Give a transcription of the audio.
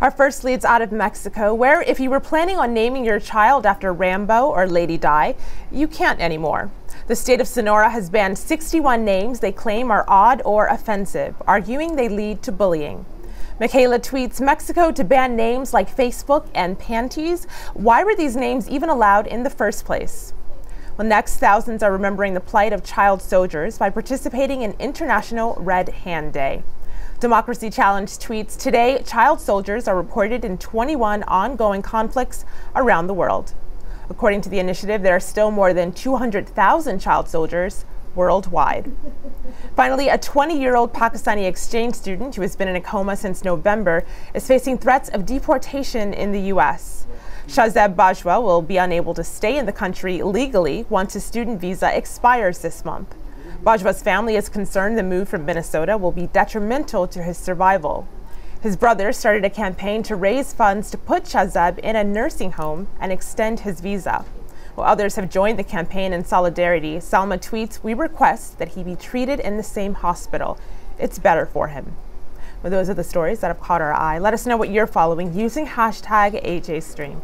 Our first leads out of Mexico, where if you were planning on naming your child after Rambo or Lady Di, you can't anymore. The state of Sonora has banned 61 names they claim are odd or offensive, arguing they lead to bullying. Michaela tweets, Mexico to ban names like Facebook and panties. Why were these names even allowed in the first place? Well, next, thousands are remembering the plight of child soldiers by participating in International Red Hand Day. Democracy Challenge tweets, today, child soldiers are reported in 21 ongoing conflicts around the world. According to the initiative, there are still more than 200,000 child soldiers worldwide. Finally, a 20-year-old Pakistani exchange student who has been in a coma since November is facing threats of deportation in the U.S. Shahzeb Bajwa will be unable to stay in the country legally once his student visa expires this month. Bajwa's family is concerned the move from Minnesota will be detrimental to his survival. His brother started a campaign to raise funds to put Shahzeb in a nursing home and extend his visa. While others have joined the campaign in solidarity, Salma tweets, we request that he be treated in the same hospital. It's better for him. Well, those are the stories that have caught our eye. Let us know what you're following using #AJStream.